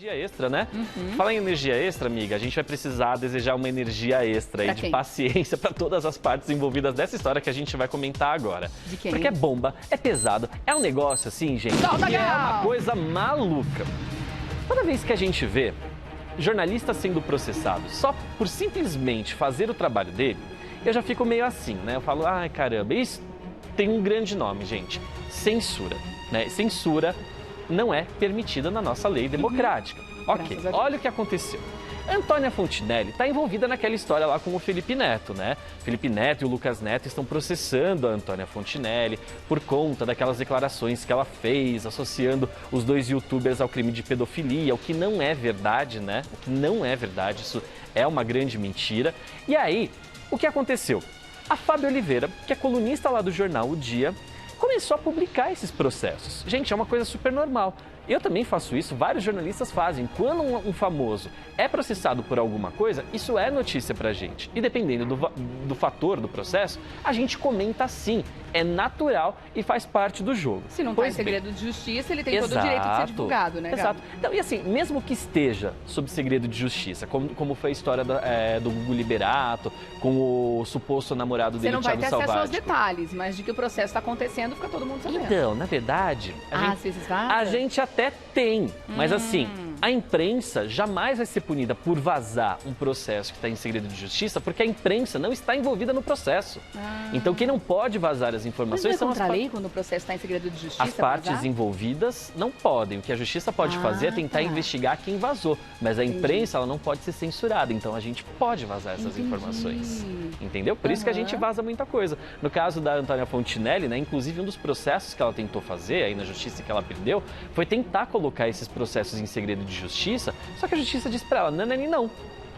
Energia extra, né? Fala em energia extra, amiga, a gente vai precisar desejar uma energia extra e de paciência para todas as partes envolvidas dessa história que a gente vai comentar agora. De quem? Porque é bomba, é pesado, é um negócio assim, gente, que é uma coisa maluca. Toda vez que a gente vê jornalista sendo processado só por simplesmente fazer o trabalho dele, eu já fico meio assim, né? Eu falo, ai caramba, isso tem um grande nome, gente, censura, né? Censura não é permitida na nossa lei democrática. Ok, olha o que aconteceu. Antônia Fontinelli está envolvida naquela história lá com o Felipe Neto, né? Felipe Neto e o Lucas Neto estão processando a Antônia Fontinelli por conta daquelas declarações que ela fez, associando os dois youtubers ao crime de pedofilia, o que não é verdade, né? O que não é verdade, isso é uma grande mentira. E aí, o que aconteceu? A Fábia Oliveira, que é colunista lá do jornal O Dia, começou a publicar esses processos. Gente, é uma coisa super normal. Eu também faço isso, vários jornalistas fazem. Quando um famoso é processado por alguma coisa, isso é notícia pra gente. E dependendo do fator do processo, a gente comenta sim. É natural e faz parte do jogo. Se não está em segredo de justiça, ele tem todo o direito de ser divulgado, né, Exato. Então, e assim, mesmo que esteja sob segredo de justiça, como foi a história do Gugu Liberato, com o suposto namorado dele, Thiago Salvati. Você não vai ter acesso aos detalhes, mas de que o processo está acontecendo, fica todo mundo sabendo. Então, na verdade, a gente até tem, mas assim, a imprensa jamais vai ser punida por vazar um processo que está em segredo de justiça, porque a imprensa não está envolvida no processo. Então, quem não pode vazar as informações são contra a lei quando o processo está em segredo de justiça? As partes envolvidas não podem. O que a justiça pode fazer é tentar investigar quem vazou, mas a imprensa ela não pode ser censurada, então a gente pode vazar essas informações. Entendeu? Por isso que a gente vaza muita coisa. No caso da Antônia Fontinelli, né, inclusive um dos processos que ela tentou fazer aí na justiça que ela perdeu, foi tentar colocar esses processos em segredo de justiça, só que a justiça disse para ela,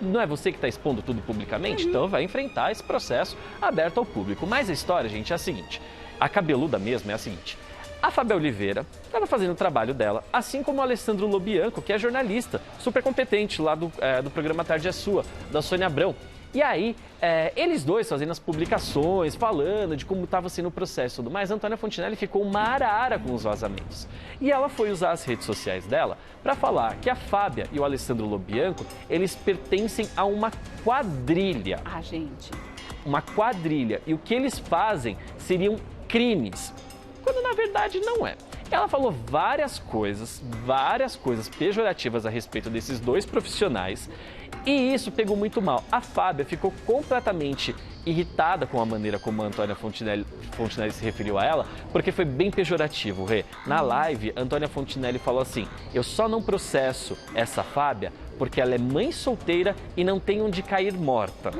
não é você que está expondo tudo publicamente, então vai enfrentar esse processo aberto ao público. Mas a história, gente, é a seguinte, a cabeluda mesmo é a seguinte, a Fábia Oliveira estava fazendo o trabalho dela, assim como o Alessandro Lobianco, que é jornalista, super competente lá do programa Tarde é Sua, da Sônia Abrão. E aí, eles dois fazendo as publicações, falando de como estava sendo o processo e tudo mais, a Antônia Fontinelli ficou uma arara com os vazamentos. E ela foi usar as redes sociais dela para falar que a Fábia e o Alessandro Lobianco, eles pertencem a uma quadrilha. Gente. Uma quadrilha. E o que eles fazem seriam crimes, quando na verdade não é. Ela falou várias coisas pejorativas a respeito desses dois profissionais e isso pegou muito mal. A Fábia ficou completamente irritada com a maneira como a Antônia Fontinelli se referiu a ela, porque foi bem pejorativo, Rê. Na live, a Antônia Fontinelli falou assim, eu só não processo essa Fábia porque ela é mãe solteira e não tem onde cair morta.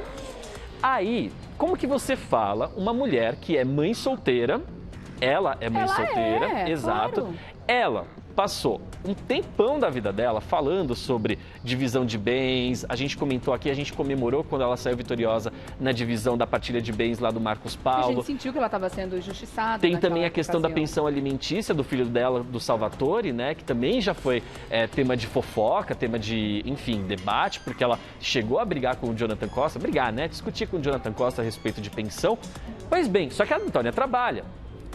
Aí, como que você fala uma mulher que é mãe solteira, ela é mãe solteira, exato. Claro. Ela passou um tempão da vida dela falando sobre divisão de bens. A gente comentou aqui, a gente comemorou quando ela saiu vitoriosa na divisão da partilha de bens lá do Marcos Paulo. A gente sentiu que ela estava sendo injustiçada. Tem também a questão da pensão alimentícia do filho dela, do Salvatore, né? Que também já foi tema de fofoca, tema de, enfim, debate, porque ela chegou a brigar com o Jonathan Costa, discutir com o Jonathan Costa a respeito de pensão. Pois bem, só que a Antônia trabalha.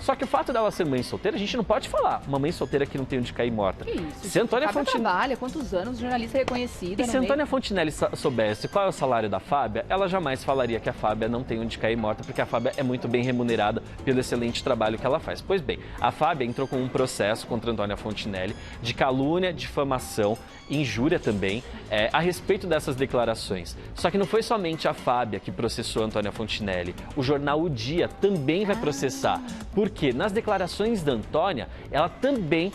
Só que o fato dela ser mãe solteira, a gente não pode falar. Uma mãe solteira que não tem onde cair morta. Que isso? Se a Antônia Fontinelli trabalha, quantos anos, jornalista reconhecida. E se a Antônia Fontinelli soubesse qual é o salário da Fábia, ela jamais falaria que a Fábia não tem onde cair morta, porque a Fábia é muito bem remunerada pelo excelente trabalho que ela faz. Pois bem, a Fábia entrou com um processo contra a Antônia Fontinelli de calúnia, difamação, injúria também, a respeito dessas declarações. Só que não foi somente a Fábia que processou a Antônia Fontinelli. O jornal O Dia também vai processar. Porque nas declarações da Antônia, ela também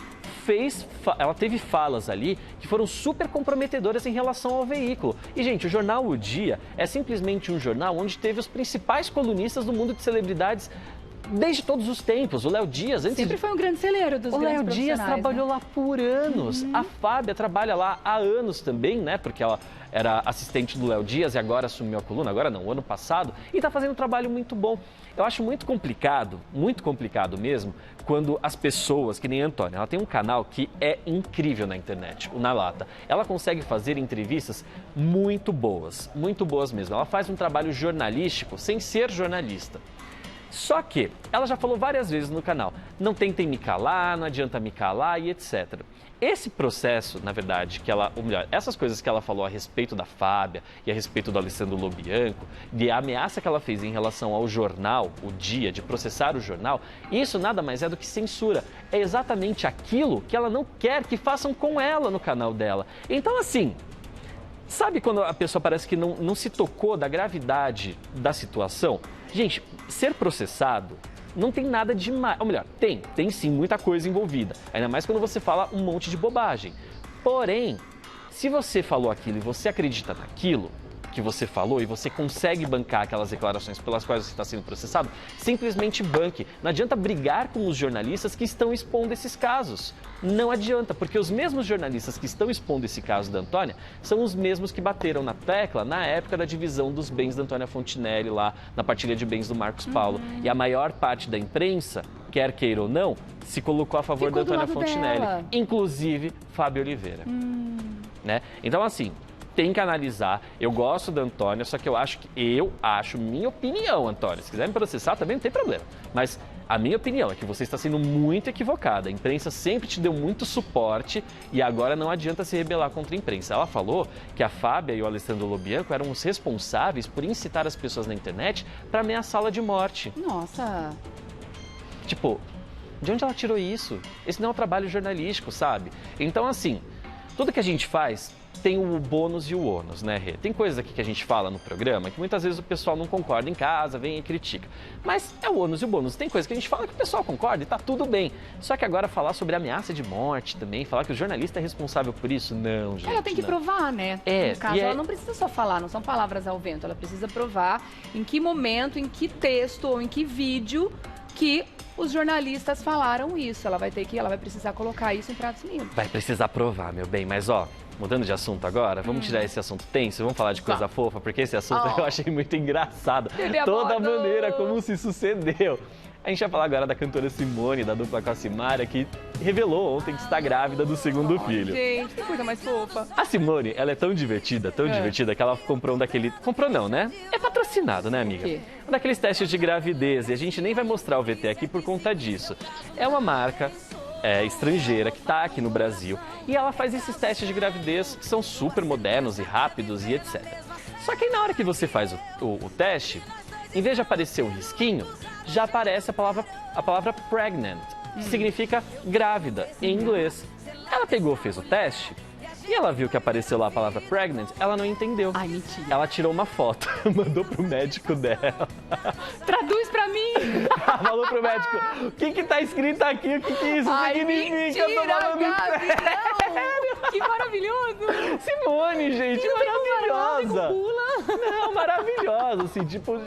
ela teve falas ali que foram super comprometedoras em relação ao veículo. E, gente, o jornal O Dia é simplesmente um jornal onde teve os principais colunistas do mundo de celebridades desde todos os tempos. O Léo Dias... Sempre foi um grande celeiro dos grandes profissionais. O Léo Dias trabalhou lá por anos. A Fábia trabalha lá há anos também, né? Porque ela era assistente do Léo Dias e agora assumiu a coluna. Agora não, o ano passado. E está fazendo um trabalho muito bom. Eu acho muito complicado mesmo, quando as pessoas, que nem a Antônia, ela tem um canal que é incrível na internet, o Na Lata. Ela consegue fazer entrevistas muito boas mesmo. Ela faz um trabalho jornalístico sem ser jornalista. Só que ela já falou várias vezes no canal, não tentem me calar, não adianta me calar e etc. Esse processo, na verdade, ou melhor, essas coisas que ela falou a respeito da Fábia e a respeito do Alessandro Lobianco, de a ameaça que ela fez em relação ao jornal, o Dia, de processar o jornal, isso nada mais é do que censura. É exatamente aquilo que ela não quer que façam com ela no canal dela. Então, assim, sabe quando a pessoa parece que não se tocou da gravidade da situação? Gente, ser processado não tem nada demais. Ou melhor, tem sim muita coisa envolvida. Ainda mais quando você fala um monte de bobagem. Porém, se você falou aquilo e você acredita naquilo que você falou e você consegue bancar aquelas declarações pelas quais você está sendo processado, simplesmente banque. Não adianta brigar com os jornalistas que estão expondo esses casos. Não adianta, porque os mesmos jornalistas que estão expondo esse caso da Antônia são os mesmos que bateram na tecla na época da divisão dos bens da Antônia Fontinelli, lá na partilha de bens do Marcos Paulo. E a maior parte da imprensa, quer queira ou não, se colocou a favor da Antônia Fontinelli, inclusive Fábio Oliveira. Né? Então, assim, tem que analisar. Eu gosto da Antônia, só que eu acho, minha opinião, Antônia, se quiser me processar também não tem problema. Mas a minha opinião é que você está sendo muito equivocada. A imprensa sempre te deu muito suporte e agora não adianta se rebelar contra a imprensa. Ela falou que a Fábia e o Alessandro Lobianco eram os responsáveis por incitar as pessoas na internet para ameaçá-la de morte. Nossa! Tipo, de onde ela tirou isso? Esse não é um trabalho jornalístico, sabe? Então, assim, tudo que a gente faz tem o bônus e o ônus, né, Rê? Tem coisas aqui que a gente fala no programa que muitas vezes o pessoal não concorda em casa, vem e critica. Mas é o ônus e o bônus. Tem coisas que a gente fala que o pessoal concorda e tá tudo bem. Só que agora falar sobre ameaça de morte também, falar que o jornalista é responsável por isso, não, gente. Ela tem que provar, né? No caso, ela não precisa só falar, não são palavras ao vento. Ela precisa provar em que momento, em que texto ou em que vídeo que os jornalistas falaram isso. Ela vai precisar colocar isso em pratos limpos. Vai precisar provar, meu bem, mas ó, mudando de assunto agora, vamos tirar esse assunto tenso, vamos falar de coisa fofa, porque esse assunto eu achei muito engraçado. Toda a maneira como se sucedeu. A gente vai falar agora da cantora Simone, da dupla com a Simária, que revelou ontem que está grávida do segundo filho. Gente, que coisa mais fofa. A Simone, ela é tão divertida, que ela comprou um daquele... Comprou não, né? É patrocinado, né, amiga? Um daqueles testes de gravidez, e a gente nem vai mostrar o VT aqui por conta disso. É uma marca estrangeira que está aqui no Brasil e ela faz esses testes de gravidez que são super modernos e rápidos e etc. Só que aí, na hora que você faz o teste, em vez de aparecer um risquinho, já aparece a palavra pregnant, que significa grávida em inglês. Ela pegou, fez o teste e ela viu que apareceu lá a palavra pregnant, ela não entendeu. Ai, mentira. Ela tirou uma foto, mandou pro médico dela. Traduz pra mim! Ela falou pro médico, o que tá escrito aqui? O que isso significa? Mentira, Eu tô falando sério! Que maravilhoso! Simone, gente, maravilhosa! Não, maravilhosa, assim, tipo...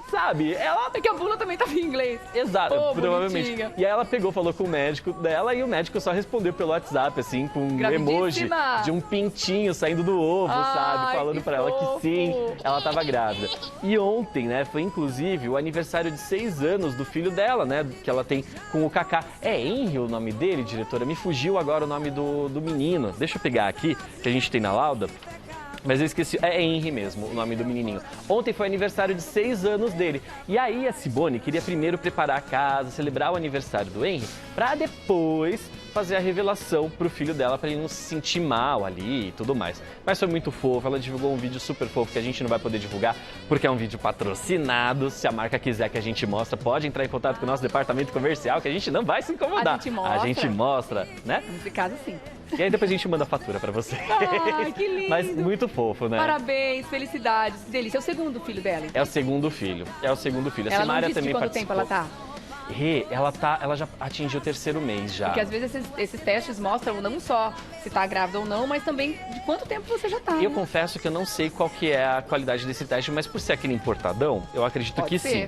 Sabe, ela... É que a bula também tava em inglês. Exato, provavelmente. Bonitinha. E aí ela pegou, falou com o médico dela e o médico só respondeu pelo WhatsApp, assim, com um emoji de um pintinho saindo do ovo, sabe? Falando pra ela que sim, ela tava grávida. E ontem, né, foi inclusive o aniversário de 6 anos do filho dela, né, que ela tem com o Kaká. É Henry o nome dele, diretora? Me fugiu agora o nome do menino. Deixa eu pegar aqui, que a gente tem na lauda. Mas eu esqueci, é Henry mesmo, o nome do menininho. Ontem foi aniversário de 6 anos dele. E aí a Simone queria primeiro preparar a casa, celebrar o aniversário do Henry, pra depois fazer a revelação pro filho dela, pra ele não se sentir mal ali e tudo mais. Mas foi muito fofo, ela divulgou um vídeo super fofo que a gente não vai poder divulgar, porque é um vídeo patrocinado. Se a marca quiser que a gente mostre, pode entrar em contato com o nosso departamento comercial, que a gente não vai se incomodar. A gente mostra, né? Nesse caso, sim. E aí depois a gente manda a fatura pra você. Ai, que lindo. Mas muito fofo, né? Parabéns, felicidades. Delícia. É o segundo filho dela, então. É o segundo filho. A Ela Simária não disse também de quanto participou. tempo ela tá? Ela já atingiu o 3º mês já. Porque às vezes esses testes mostram não só se tá grávida ou não, mas também de quanto tempo você já tá. Eu confesso que eu não sei qual que é a qualidade desse teste, mas por ser aquele importadão, eu acredito que sim.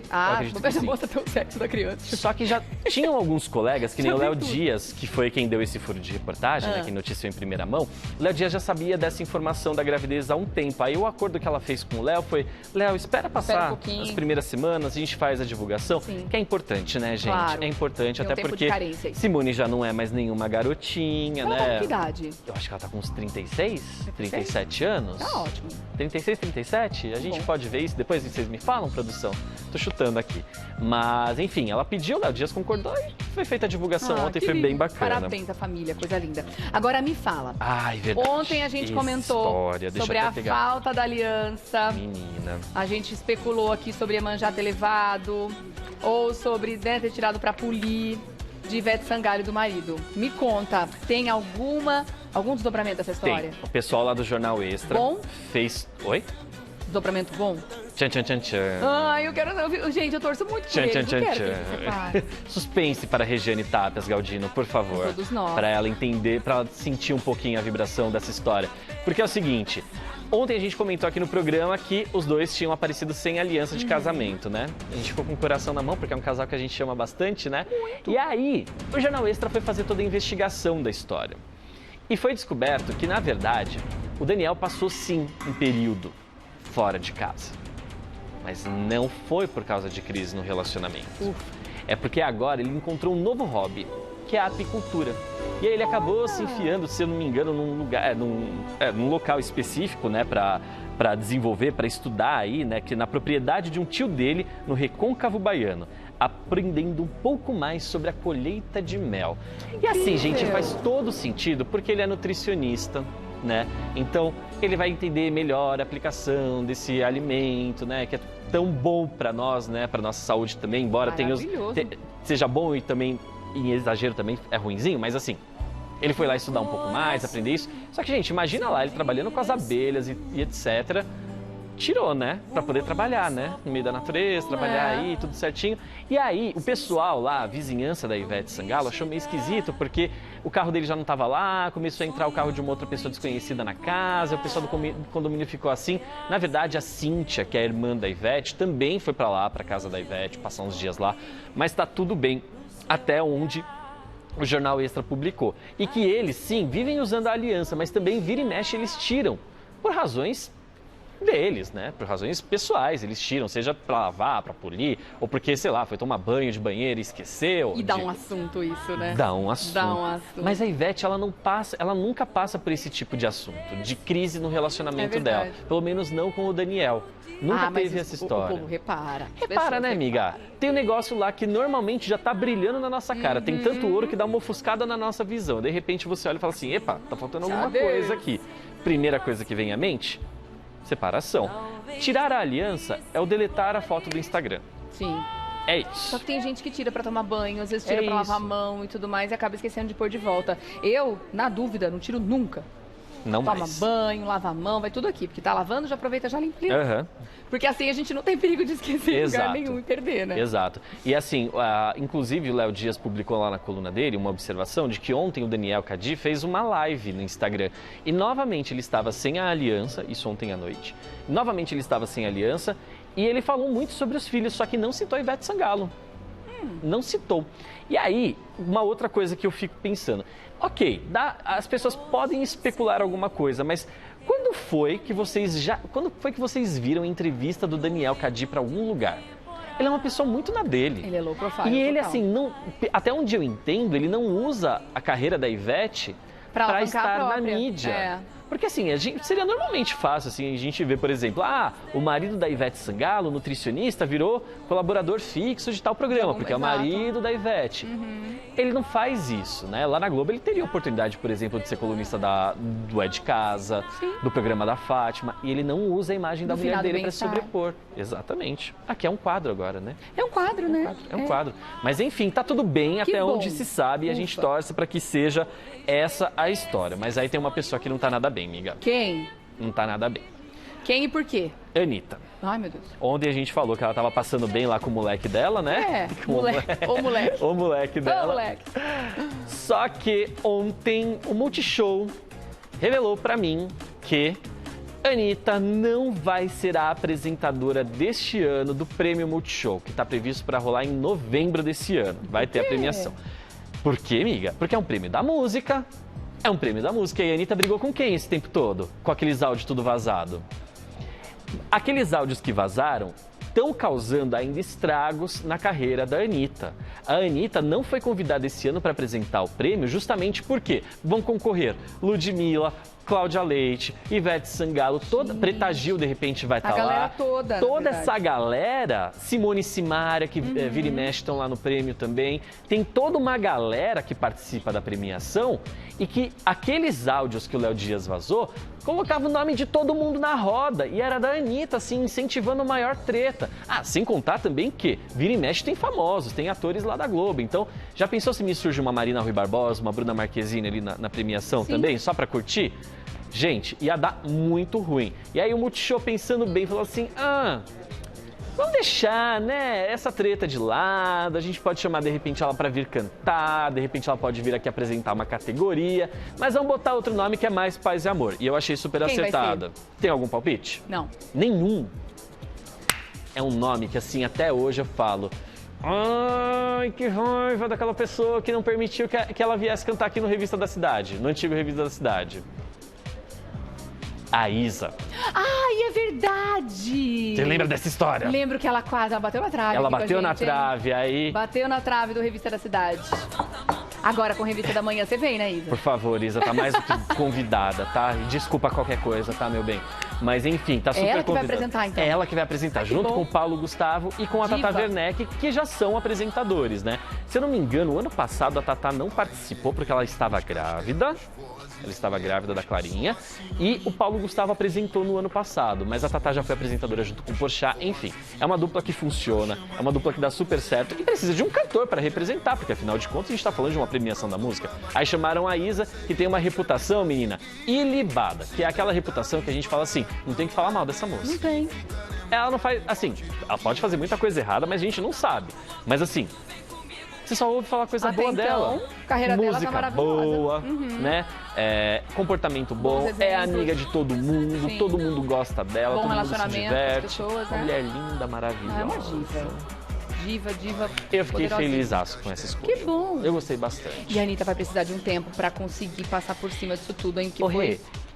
Mostra até o sexo da criança. Só que já tinham alguns colegas, que nem o Léo Dias, que foi quem deu esse furo de reportagem, né, quem noticiou em primeira mão. O Léo Dias já sabia dessa informação da gravidez há um tempo. Aí o acordo que ela fez com o Léo foi, Léo, espera passar as primeiras semanas, a gente faz a divulgação, que é importante, né? né, gente? Claro. É importante, até porque Simone já não é mais nenhuma garotinha, ela né? Tá com que idade? Eu acho que ela tá com uns 36, 37 anos. Tá ótimo. 36, 37? A gente pode ver isso depois? Vocês me falam, produção? Tô chutando aqui. Mas, enfim, ela pediu, Léo Dias concordou e foi feita a divulgação ontem, foi bem bacana. Parabéns à família, coisa linda. Agora me fala. Ai, verdade. Ontem a gente comentou sobre a falta da aliança. Menina. A gente especulou aqui sobre Iemanjá ter levado, ou sobre ter tirado pra polir de Ivete Sangalo e do marido. Me conta, tem algum desdobramento dessa história? Tem. O pessoal lá do Jornal Extra fez... Oi? Desdobramento bom? Tchan, tchan, tchan, tchan. Ai, eu quero... Gente, eu torço muito por eles. Tchan, tchan. Suspense para Regiane Tapias, Galdino, por favor. Todos nós. Para ela entender, para ela sentir um pouquinho a vibração dessa história. Porque é o seguinte... Ontem a gente comentou aqui no programa que os dois tinham aparecido sem aliança de casamento, né? A gente ficou com o coração na mão, porque é um casal que a gente ama bastante, né? Muito. E aí, o Jornal Extra foi fazer toda a investigação da história. E foi descoberto que, na verdade, o Daniel passou sim um período fora de casa. Mas não foi por causa de crise no relacionamento. É porque agora ele encontrou um novo hobby, que é a apicultura. E aí ele acabou se enfiando, se eu não me engano, num local específico, né, para desenvolver, para estudar aí, né, que na propriedade de um tio dele, no Recôncavo Baiano, aprendendo um pouco mais sobre a colheita de mel. E assim, gente, faz todo sentido, porque ele é nutricionista, né? Então, ele vai entender melhor a aplicação desse alimento, né, que é tão bom para nós, né, para nossa saúde também, embora seja bom e também em exagero também é ruinzinho, mas assim, ele foi lá estudar um pouco mais, aprender isso. Só que, gente, imagina lá, ele trabalhando com as abelhas e etc. Tirou, né? Pra poder trabalhar, né? No meio da natureza, trabalhar aí, tudo certinho. E aí, o pessoal lá, a vizinhança da Ivete Sangalo, achou meio esquisito, porque o carro dele já não tava lá, começou a entrar o carro de uma outra pessoa desconhecida na casa, o pessoal do condomínio ficou assim. Na verdade, a Cíntia, que é a irmã da Ivete, também foi pra lá, pra casa da Ivete, passar uns dias lá. Mas tá tudo bem. Até onde o Jornal Extra publicou. E que eles, sim, vivem usando a aliança, mas também vira e mexe eles tiram, por razões deles, né? Por razões pessoais, eles tiram, seja pra lavar, pra polir, ou porque, sei lá, foi tomar banho de banheiro e esqueceu. E dá um assunto isso, né? Dá um assunto. Dá um assunto. Mas a Ivete, ela nunca passa por esse tipo de assunto, de crise no relacionamento dela. Pelo menos não com o Daniel. Nunca teve essa história. O povo repara. Repara, né, amiga? Tem um negócio lá que normalmente já tá brilhando na nossa cara. Tem tanto ouro que dá uma ofuscada na nossa visão. De repente você olha e fala assim, epa, tá faltando alguma coisa aqui. Primeira coisa que vem à mente, separação. Tirar a aliança é o deletar a foto do Instagram. Sim. É isso. Só que tem gente que tira pra tomar banho, às vezes tira pra lavar a mão e tudo mais e acaba esquecendo de pôr de volta. Eu, na dúvida, não tiro nunca. Não Toma mais. banho, lava a mão, vai tudo aqui. Porque tá lavando, já aproveita, já limpa. Porque assim a gente não tem perigo de esquecer em lugar nenhum e perder, né? Exato. E assim, inclusive o Léo Dias publicou lá na coluna dele uma observação de que ontem o Daniel Cadi fez uma live no Instagram. E novamente ele estava sem a aliança, isso ontem à noite. Novamente ele estava sem aliança e ele falou muito sobre os filhos, só que não citou a Ivete Sangalo. Não citou. E aí, uma outra coisa que eu fico pensando. Ok, as pessoas podem especular alguma coisa, mas quando foi que vocês viram a entrevista do Daniel Cadi para algum lugar? Ele é uma pessoa muito na dele. Ele é low profile. E ele, assim, até onde eu entendo, ele não usa a carreira da Ivete para estar na mídia. Porque assim, seria normalmente fácil assim, a gente ver, por exemplo, o marido da Ivete Sangalo, nutricionista, virou colaborador fixo de tal programa, porque é o marido da Ivete. Ele não faz isso, né? Lá na Globo ele teria a oportunidade, por exemplo, de ser colunista do É de Casa, do programa da Fátima, e ele não usa a imagem da mulher dele para se sobrepor. Exatamente. Aqui é um quadro agora, né? É um quadro, né? É um quadro. Mas enfim, tá tudo bem até onde se sabe e a gente torce para que seja essa a história. Mas aí tem uma pessoa que não tá nada bem, amiga. Quem? Não tá nada bem. Quem e por quê? Anitta. Ai, meu Deus. Ontem a gente falou que ela tava passando bem lá com o moleque dela, né? O moleque. O moleque dela. O moleque. Só que ontem o Multishow revelou pra mim que Anitta não vai ser a apresentadora deste ano do Prêmio Multishow, que tá previsto para rolar em novembro desse ano. Vai ter a premiação. Por quê, amiga? Porque é um prêmio da música. É um prêmio da música. E a Anitta brigou com quem esse tempo todo? Com aqueles áudios tudo vazado. Aqueles áudios que vazaram estão causando ainda estragos na carreira da Anitta. A Anitta não foi convidada esse ano para apresentar o prêmio justamente porque vão concorrer Ludmilla, Cláudia Leite, Ivete Sangalo, toda Preta Gil de repente vai estar lá. A galera toda. Toda essa galera, Simone Simaria, que vira e mexe, estão lá no prêmio também. Tem toda uma galera que participa da premiação e que aqueles áudios que o Léo Dias vazou colocava o nome de todo mundo na roda e era da Anitta, assim, incentivando a maior treta. Ah, sem contar também que vira e mexe tem famosos, tem atores lá da Globo. Então, já pensou se me surge uma Marina Rui Barbosa, uma Bruna Marquezine ali na premiação também, só pra curtir? Gente, ia dar muito ruim. E aí o Multishow, pensando bem, falou assim, vamos deixar, né, essa treta de lado, a gente pode chamar de repente ela pra vir cantar, de repente ela pode vir aqui apresentar uma categoria, mas vamos botar outro nome que é mais paz e amor. E eu achei super acertada. Tem algum palpite? Não. Nenhum. É um nome que assim, até hoje eu falo, ai, que raiva daquela pessoa que não permitiu que ela viesse cantar aqui no Revista da Cidade, no antigo Revista da Cidade. A Isa. Ai, é verdade! Você lembra dessa história? Lembro que ela quase bateu na trave. Ela bateu na trave, aí... Bateu na trave do Revista da Cidade. Agora com Revista da Manhã, você vem, né, Isa? Por favor, Isa, tá mais do que convidada, tá? Desculpa qualquer coisa, tá, meu bem? Mas enfim, tá super convidada. É ela que vai apresentar, então? É ela que vai apresentar, junto com o Paulo Gustavo e com a Tata Werneck, que já são apresentadores, né? Se eu não me engano, o ano passado a Tata não participou porque ela estava grávida. Ela estava grávida da Clarinha e o Paulo Gustavo apresentou no ano passado, mas a Tatá já foi apresentadora junto com o Porchat, enfim. É uma dupla que funciona, é uma dupla que dá super certo e precisa de um cantor para representar, porque afinal de contas a gente está falando de uma premiação da música. Aí chamaram a Isa, que tem uma reputação, menina, ilibada, que é aquela reputação que a gente fala assim, não tem que falar mal dessa moça. Não tem. Ela não faz, assim, ela pode fazer muita coisa errada, mas a gente não sabe. Mas assim... Você só ouve falar coisa boa dela. Carreira música dela tá maravilhosa. Boa, né? Comportamento bom, é amiga de todo mundo, todo mundo gosta dela, bom todo mundo se relacionamento diverte. com as pessoas, né? Mulher linda, maravilhosa. É uma diva. Diva. Eu fiquei felizaço com essa escolha. Que bom. Eu gostei bastante. E a Anitta vai precisar de um tempo pra conseguir passar por cima disso tudo, hein?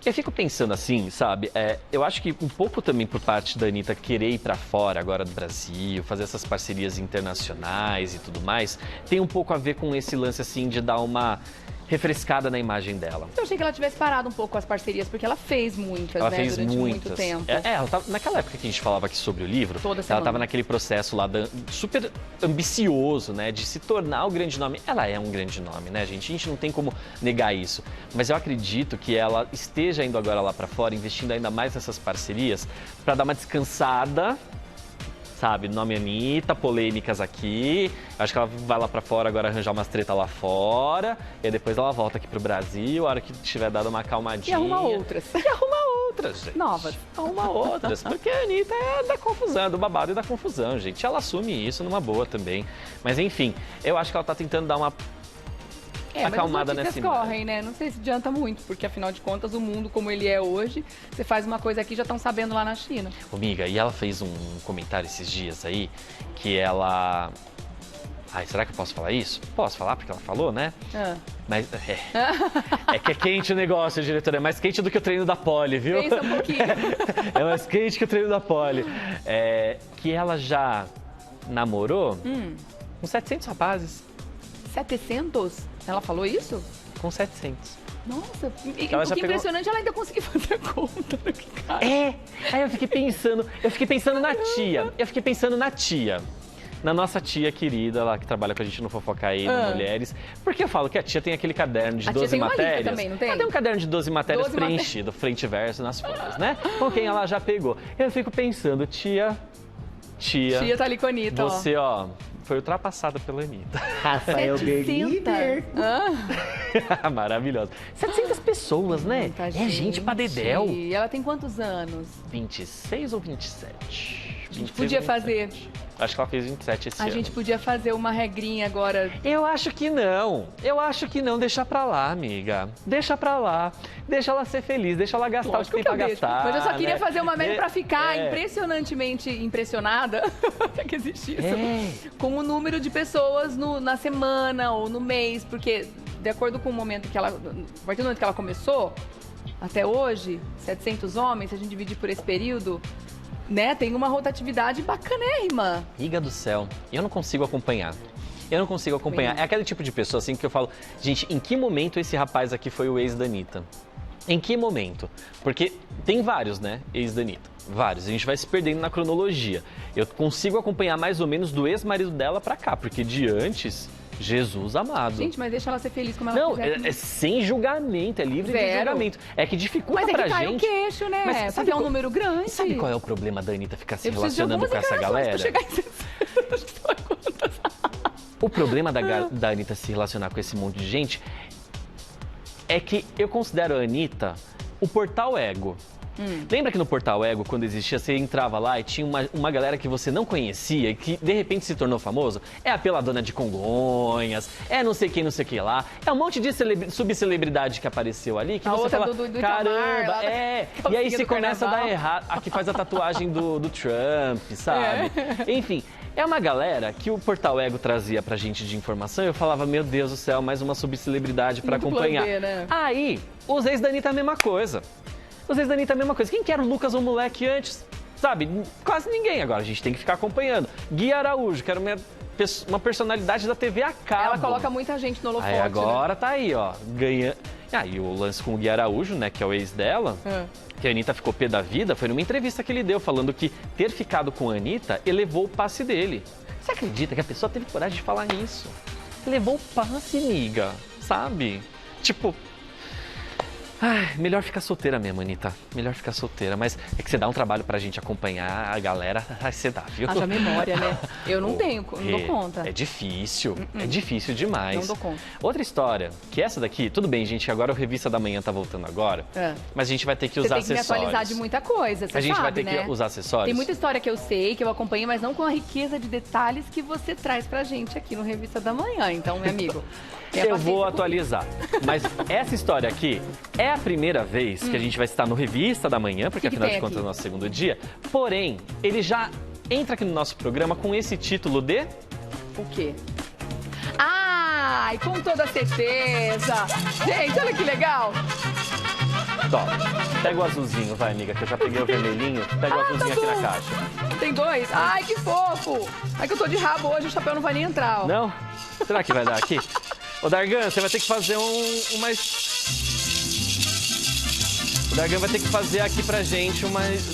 Eu fico pensando assim, sabe? Eu acho que um pouco também por parte da Anitta querer ir pra fora agora do Brasil, fazer essas parcerias internacionais e tudo mais, tem um pouco a ver com esse lance assim de dar uma refrescada na imagem dela. Eu achei que ela tivesse parado um pouco com as parcerias, porque ela fez muitas, ela fez durante muitas. muito tempo. Ela tava, naquela época que a gente falava aqui sobre o livro, ela estava naquele processo lá super ambicioso, né, de se tornar o grande nome. Ela é um grande nome, né, gente? A gente não tem como negar isso. Mas eu acredito que ela esteja indo agora lá para fora, investindo ainda mais nessas parcerias, para dar uma descansada, sabe, nome Anitta, polêmicas aqui. Acho que ela vai lá pra fora agora arranjar umas tretas lá fora. E aí depois ela volta aqui pro Brasil, a hora que tiver dado uma acalmadinha. E arruma outras. Gente. Novas. Arruma outras. Porque a Anitta é da confusão, do babado e da confusão, gente. Ela assume isso numa boa também. Mas enfim, eu acho que ela tá tentando dar uma acalmada nessa imagem. Correm, né? Não sei se adianta muito, porque afinal de contas, o mundo como ele é hoje, você faz uma coisa aqui e já estão sabendo lá na China. Amiga, e ela fez um comentário esses dias aí, que ela... Ai, será que eu posso falar isso? Posso falar, porque ela falou, né? Mas é que é quente o negócio, diretora. É mais quente do que o treino da Poli, viu? Pensa um pouquinho. É mais quente que o treino da Poli. Que ela já namorou com 700 rapazes. 700? Ela falou isso? Com 700. Nossa, o que impressionante, ela ainda conseguiu fazer a conta. Aí eu fiquei pensando na tia. Na nossa tia querida lá, que trabalha com a gente no Fofocaí, no Mulheres. Porque eu falo que a tia tem aquele caderno de 12 matérias. Também, não tem? Ela tem um caderno de 12 matérias preenchido, frente e verso, nas folhas, né? Com quem ela já pegou. Eu fico pensando, tia... Tia tá ali com a Anitta, você, ó, foi ultrapassada pela Anitta. Rafael Berliner. Maravilhosa. 700 pessoas, né? Gente pra dedéu. E ela tem quantos anos? 26 ou 27? A gente podia fazer... Acho que ela fez 27 esse ano. A gente podia fazer uma regrinha agora. Eu acho que não. Deixa pra lá, amiga. Deixa pra lá. Deixa ela ser feliz, deixa ela gastar o que tem pra gastar. Mas eu só queria fazer uma média pra ficar impressionantemente impressionada, que existe isso, com o número de pessoas na semana ou no mês, porque de acordo com o momento que ela... A partir do momento que ela começou, até hoje, 700 homens, se a gente dividir por esse período... né, tem uma rotatividade bacanérrima. Amiga do céu, eu não consigo acompanhar. Eu não consigo acompanhar. É aquele tipo de pessoa assim que eu falo, gente, em que momento esse rapaz aqui foi o ex da Anitta? Em que momento? Porque tem vários, né, ex da Anitta. Vários. A gente vai se perdendo na cronologia. Eu consigo acompanhar mais ou menos do ex-marido dela pra cá, porque de antes, Jesus amado. Gente, mas deixa ela ser feliz como ela quiser. Não, é sem julgamento, é livre de julgamento. É que dificulta pra gente. Mas é que cai o queixo, né? Mas sabe, é um número grande. Sabe qual é o problema da Anitta ficar se relacionando com essa galera? Chegar em O problema da Anitta se relacionar com esse monte de gente é que eu considero a Anitta o portal ego. Lembra que no Portal Ego, quando existia, você entrava lá e tinha uma galera que você não conhecia e que de repente se tornou famoso? É a Peladona de Congonhas, é não sei quem, não sei o que lá. É um monte de subcelebridade que apareceu ali que você fala, caramba, E aí você começa a dar errado. A que faz a tatuagem do Trump, sabe? Enfim. É uma galera que o Portal Ego trazia pra gente de informação e eu falava, meu Deus do céu, mais uma subcelebridade pra acompanhar. B, né? Aí, os ex da Anitta é a mesma coisa. Os ex da Anitta é a mesma coisa. Quem que era o Lucas, o moleque, antes? Sabe? Quase ninguém agora. A gente tem que ficar acompanhando. Gui Araújo, que era uma personalidade da TV a cabo. Ela coloca muita gente no holofote. Aí agora, né? Tá aí, ó. Ganha. E o lance com o Gui Araújo, né? Que é o ex dela. Que a Anitta ficou pé da vida. Foi numa entrevista que ele deu, falando que ter ficado com a Anitta elevou o passe dele. Você acredita que a pessoa teve coragem de falar isso? Elevou o passe, amiga. Sabe? Tipo... Ai, melhor ficar solteira mesmo, Anitta. Melhor ficar solteira. Mas é que você dá um trabalho pra gente acompanhar a galera, você dá, viu? Haja memória, né? Eu não tenho, não dou conta. É difícil, é difícil demais. Não dou conta. Outra história, que essa daqui, tudo bem, gente, agora o Revista da Manhã tá voltando agora, mas a gente vai ter que usar acessórios. Você tem que me atualizar de muita coisa, você sabe, A gente vai ter né? que usar acessórios. Tem muita história que eu sei, que eu acompanho, mas não com a riqueza de detalhes que você traz pra gente aqui no Revista da Manhã. Então, meu amigo... Eu vou atualizar. Mas essa história aqui é a primeira vez que a gente vai estar no Revista da Manhã, porque afinal de contas é o nosso segundo dia. Porém, ele já entra aqui no nosso programa com esse título de... O quê? Ai, com toda certeza! Gente, olha que legal! Top. Pega o azulzinho, vai, amiga, que eu já peguei o vermelhinho. Pega o azulzinho aqui na caixa. Tem dois? Ai, que fofo! É que eu tô de rabo hoje, o chapéu não vai nem entrar, ó. Não? Será que vai dar aqui? Ô, Dargan, você vai ter que fazer O Dargan vai ter que fazer aqui pra gente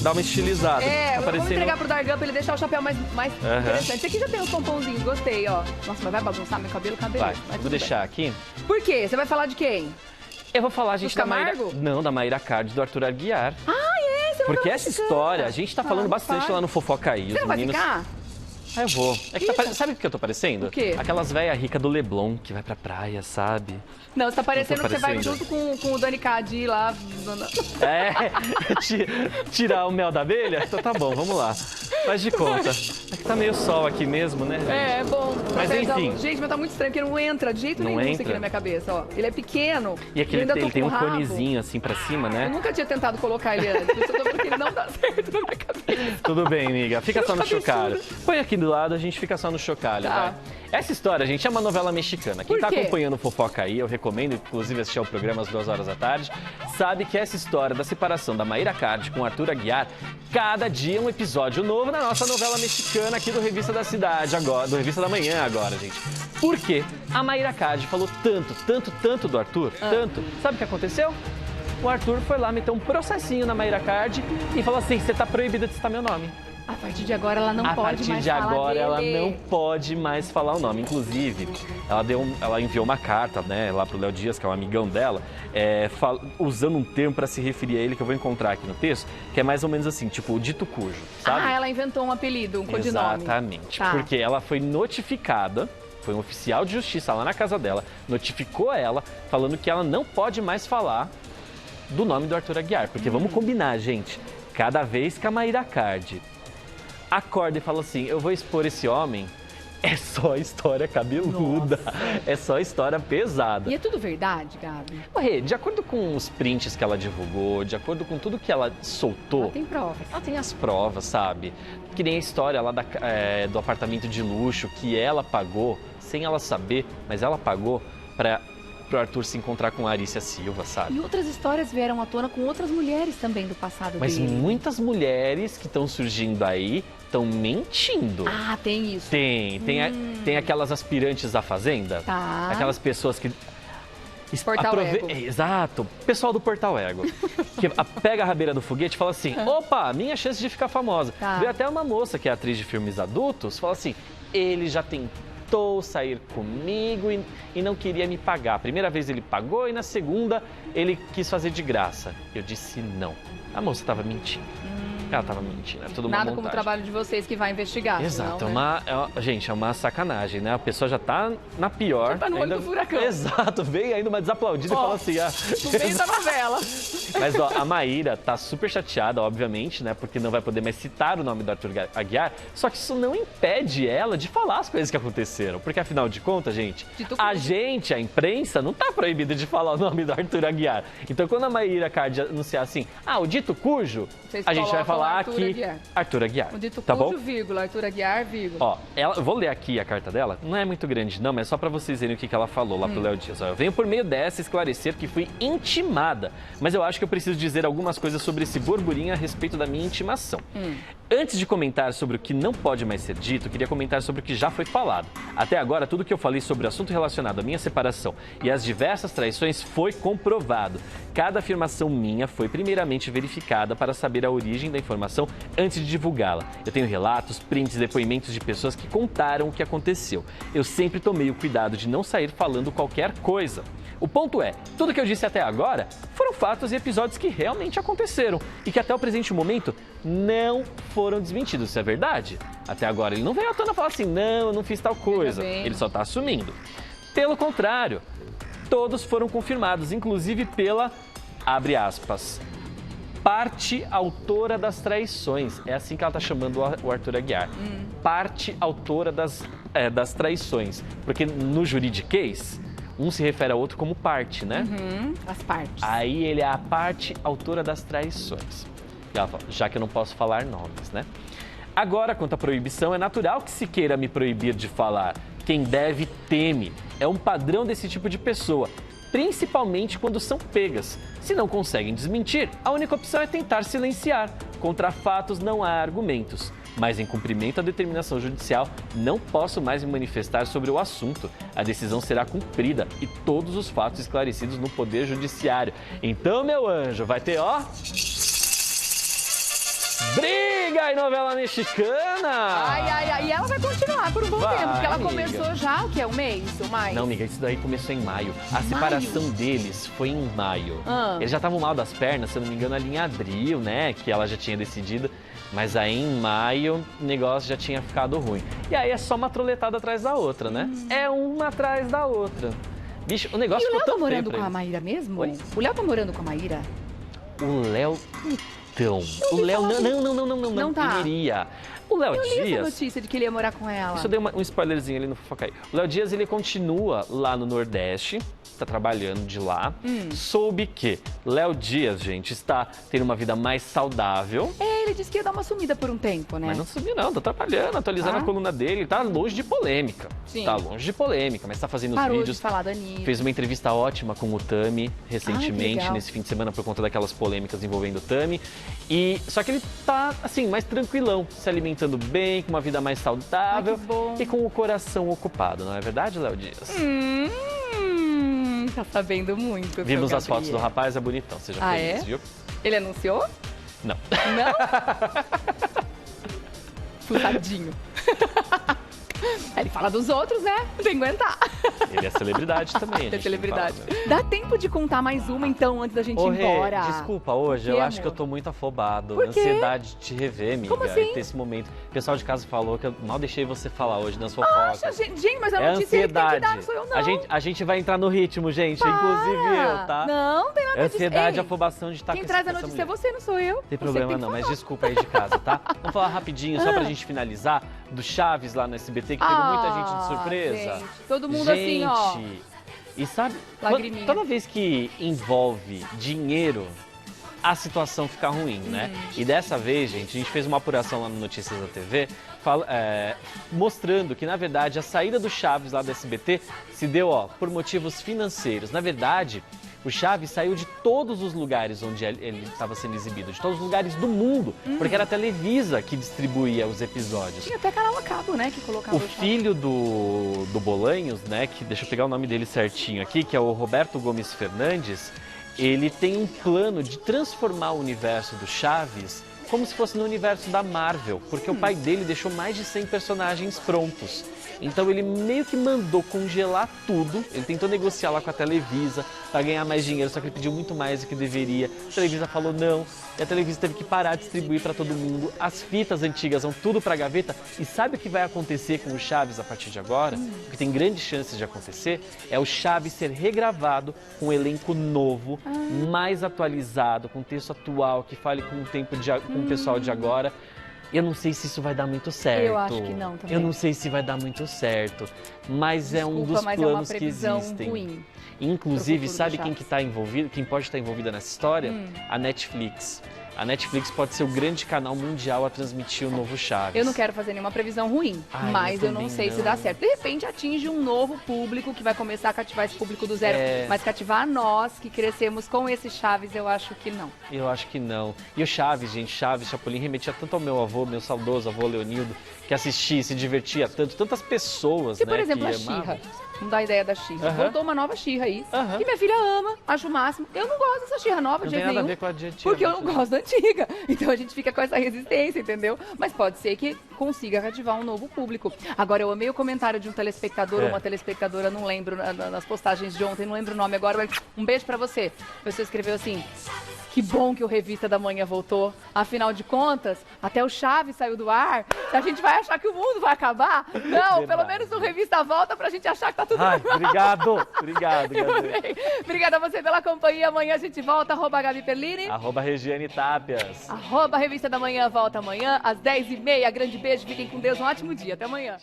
dar uma estilizada. Vamos entregar pro Dargan pra ele deixar o chapéu mais interessante. Esse aqui já tem os pomponzinhos, gostei, ó. Nossa, mas vai bagunçar meu cabelo? Vai, vou deixar aqui. Por quê? Você vai falar de quem? Eu vou falar, gente, da Mayra Card, do Arthur Aguiar. Porque essa história, a gente tá falando bastante lá no Fofoca aí. Você não vai ficar? Eu vou. É que sabe o que eu tô parecendo? O quê? Aquelas velhas ricas do Leblon que vai pra praia, sabe? Não, você tá parecendo que você vai junto com o Dani Cadi lá. Tirar o mel da abelha? Então tá bom, vamos lá. Faz de conta. É que tá meio sol aqui mesmo, né, gente? É bom. Mas enfim. Gente, mas tá muito estranho, porque não entra de jeito nenhum isso aqui na minha cabeça, ó. Ele é pequeno. E aqui ele tem um conezinho assim pra cima, né? Eu nunca tinha tentado colocar ele antes, eu tô vendo que ele não dá certo na minha cabeça. Tudo bem, amiga. Fica só no chocalho. Põe aqui do lado, a gente fica só no chocalho, vai. Essa história, gente, é uma novela mexicana. Quem tá acompanhando o Fofoca aí, eu recomendo, inclusive, assistir ao programa às 2 horas da tarde, sabe que essa história da separação da Mayra Card com o Arthur Aguiar, cada dia um episódio novo na nossa novela mexicana aqui do Revista da Cidade, agora, do Revista da Manhã agora, gente. Por quê? A Mayra Card falou tanto do Arthur, tanto. Sabe o que aconteceu? O Arthur foi lá meter um processinho na Mayra Card e falou assim, você tá proibida de citar meu nome. A partir de agora ela não pode mais falar A partir de agora ela não pode mais falar o nome. Inclusive, ela enviou uma carta, né, lá pro Léo Dias, que é um amigão dela, usando um termo para se referir a ele, que eu vou encontrar aqui no texto, que é mais ou menos assim, tipo, o dito cujo, sabe? Ah, ela inventou um apelido, um codinome. Exatamente, porque ela foi notificada, foi um oficial de justiça lá na casa dela, notificou ela, falando que ela não pode mais falar do nome do Arthur Aguiar. Porque vamos combinar, gente, cada vez que a Mayra Card acorda e fala assim, eu vou expor esse homem, é só história cabeluda, é só história pesada. E é tudo verdade, Gabi? Rê, de acordo com os prints que ela divulgou, de acordo com tudo que ela soltou... Ela tem provas. Ela tem as provas, sabe? Que nem a história lá do apartamento de luxo que ela pagou, sem ela saber, mas ela pagou para pro Arthur se encontrar com a Arícia Silva, sabe? E outras histórias vieram à tona com outras mulheres também do passado Mas dele. muitas mulheres que estão surgindo aí estão mentindo. Ah, tem isso. Tem aquelas aspirantes à fazenda. Tá. Aquelas pessoas que... Portal Ego. Exato, pessoal do Portal Ego. Que pega a rabeira do foguete e fala assim, opa, minha chance de ficar famosa. Tá. Veio até uma moça que é atriz de filmes adultos, fala assim, ele já tentou sair comigo e não queria me pagar. A primeira vez ele pagou e na segunda ele quis fazer de graça. Eu disse não. A moça estava mentindo. Ela estava mentindo, é tudo uma Nada montagem. como o trabalho de vocês que vai investigar. Exato, senão, né? Gente, é uma sacanagem, né? A pessoa já tá na pior. Já tá no olho do furacão. Exato, vem ainda uma desaplaudida e fala assim... No meio da novela. Mas, ó, a Maíra tá super chateada, obviamente, né? Porque não vai poder mais citar o nome do Arthur Aguiar. Só que isso não impede ela de falar as coisas que aconteceram. Porque, afinal de contas, gente, a imprensa, não tá proibida de falar o nome do Arthur Aguiar. Então, quando a Maíra Cardi anunciar assim, o dito cujo, a gente vai falar aqui Arthur Aguiar. O dito tá cujo, bom? vírgula, Arthur Aguiar, vírgula. Ó, eu vou ler aqui a carta dela. Não é muito grande, não, mas é só pra vocês verem o que ela falou lá pro Léo Dias. Ó, eu venho por meio dessa esclarecer que fui intimada, mas eu acho que eu preciso dizer algumas coisas sobre esse burburinho a respeito da minha intimação. Antes de comentar sobre o que não pode mais ser dito, queria comentar sobre o que já foi falado. Até agora, tudo que eu falei sobre o assunto relacionado à minha separação e às diversas traições foi comprovado. Cada afirmação minha foi primeiramente verificada para saber a origem da informação antes de divulgá-la. Eu tenho relatos, prints e depoimentos de pessoas que contaram o que aconteceu. Eu sempre tomei o cuidado de não sair falando qualquer coisa. O ponto é, tudo que eu disse até agora foram fatos e episódios que realmente aconteceram e que até o presente momento não foram desmentidos. Isso é verdade? Até agora ele não veio à tona falar assim, não, eu não fiz tal coisa. Ele só está assumindo. Pelo contrário, todos foram confirmados, inclusive pela, abre aspas, parte autora das traições. É assim que ela está chamando o Arthur Aguiar. Parte autora das traições. Porque no juridiquês, um se refere ao outro como parte, né? As partes. Aí ele é a parte autora das traições. E ela fala, já que eu não posso falar nomes, né? Agora, quanto à proibição, é natural que se queira me proibir de falar. Quem deve, teme. É um padrão desse tipo de pessoa, principalmente quando são pegas. Se não conseguem desmentir, a única opção é tentar silenciar. Contra fatos não há argumentos. Mas em cumprimento à determinação judicial, não posso mais me manifestar sobre o assunto. A decisão será cumprida e todos os fatos esclarecidos no Poder Judiciário. Então, meu anjo, vai ter, ó... briga em novela mexicana! Ai, e ela vai continuar por um bom tempo, porque ela começou já, o que é, um mês ou mais? Não, amiga, isso daí começou em maio. A separação deles foi em maio. Eles já estavam mal das pernas, se eu não me engano, ali em abril, né, que ela já tinha decidido. Mas aí em maio o negócio já tinha ficado ruim. E aí é só uma troletada atrás da outra, né? É uma atrás da outra. Bicho, o negócio ficou tão feio. E o Léo tá morando com a Maíra mesmo? Oi? O Léo tá morando com a Maíra? O Léo... Então, o Léo... Não tá. queria. O Léo Dias... Eu li essa notícia de que ele ia morar com ela. Isso eu dei um spoilerzinho ali no Fofoca aí. O Léo Dias, ele continua lá no Nordeste, tá trabalhando de lá. Soube que Léo Dias, gente, está tendo uma vida mais saudável. Ele disse que ia dar uma sumida por um tempo, né? Mas não sumiu não, tá trabalhando, atualizando a coluna dele, tá longe de polêmica. Sim. Tá longe de polêmica, mas tá fazendo os Parou vídeos. De falar da Anitta. Fez uma entrevista ótima com o Tami recentemente, que nesse fim de semana, por conta daquelas polêmicas envolvendo o Tami. Só que ele tá, assim, mais tranquilão, se alimentando bem, com uma vida mais saudável e com o coração ocupado, não é verdade, Léo Dias? Tá sabendo muito. Vimos as fotos do rapaz, é bonitão, você já fez isso, viu? Ele anunciou? Não. Não? Puxadinho. Ele fala dos outros, né? Tem que aguentar. Ele é celebridade também. Ele é celebridade. Dá tempo de contar mais uma, então, antes da gente ir embora? Desculpa, hoje eu acho que eu tô muito afobado. Por quê? Ansiedade de te rever, amiga. Como assim? Ter esse momento. O pessoal de casa falou que eu mal deixei você falar hoje nas fofocas. Nossa, gente, mas a notícia é que tem que dar, não sou eu, não. A gente vai entrar no ritmo, gente. Inclusive eu, tá? Não, tem nada disso. Ansiedade e afobação de estar com Quem traz a notícia é você, não sou eu. Não tem problema não, mas desculpa aí de casa, tá? Vamos falar rapidinho, só pra gente finalizar, do Chaves lá no SBT, que pegou muita gente de surpresa. Gente, todo mundo assim, ó. E sabe, Lagriminha. toda vez que envolve dinheiro, a situação fica ruim, né? E dessa vez, gente, a gente fez uma apuração lá no Notícias da TV, mostrando que, na verdade, a saída do Chaves lá do SBT se deu, por motivos financeiros. Na verdade, o Chaves saiu de todos os lugares onde ele estava sendo exibido, de todos os lugares do mundo, porque era a Televisa que distribuía os episódios. Tinha até canal a cabo, né, que colocava o filho do Bolanhos, né, que deixa eu pegar o nome dele certinho aqui, que é o Roberto Gomes Fernandes, ele tem um plano de transformar o universo do Chaves como se fosse no universo da Marvel, porque o pai dele deixou mais de 100 personagens prontos. Então ele meio que mandou congelar tudo, ele tentou negociar lá com a Televisa para ganhar mais dinheiro, só que ele pediu muito mais do que deveria. A Televisa falou não, e a Televisa teve que parar de distribuir para todo mundo. As fitas antigas vão tudo para a gaveta. E sabe o que vai acontecer com o Chaves a partir de agora? O que tem grandes chances de acontecer é o Chaves ser regravado com um elenco novo, mais atualizado, com texto atual, que fale com o pessoal de agora. Eu não sei se isso vai dar muito certo. Eu acho que não também. Eu não sei se vai dar muito certo, mas é um dos planos que existem. Ruim. Inclusive, sabe quem que tá envolvido, quem pode estar envolvida nessa história? A Netflix. A Netflix pode ser o grande canal mundial a transmitir o novo Chaves. Eu não quero fazer nenhuma previsão ruim, mas eu não sei se dá certo. De repente atinge um novo público que vai começar a cativar esse público do zero. Mas cativar nós que crescemos com esse Chaves, eu acho que não. Eu acho que não. E o Chaves, gente, Chapolin remetia tanto ao meu avô, meu saudoso avô Leonildo, que assistia, se divertia tanto, tantas pessoas, por exemplo, a She-Ra. Vamos dar a ideia da She-Ra. Voltou uma nova She-Ra aí, que minha filha ama, acho o máximo. Eu não gosto dessa She-Ra nova de jeito nenhum. Não tem nada a ver com a de antiga. Porque eu não gosto da antiga. Então a gente fica com essa resistência, entendeu? Mas pode ser que consiga cativar um novo público. Agora, eu amei o comentário de um telespectador ou uma telespectadora, não lembro, nas postagens de ontem, não lembro o nome agora, mas um beijo pra você. A pessoa escreveu assim: que bom que o Revista da Manhã voltou. Afinal de contas, até o Chaves saiu do ar. A gente vai achar que o mundo vai acabar? Não, pelo menos o Revista volta pra gente achar que tá tudo normal. Obrigado, Gabi. Obrigada a você pela companhia. Amanhã a gente volta. @Gabi Perlini. @Regiane Tapias. @Revista da Manhã volta amanhã às 10h30. Grande beijo, fiquem com Deus. Um ótimo dia. Até amanhã.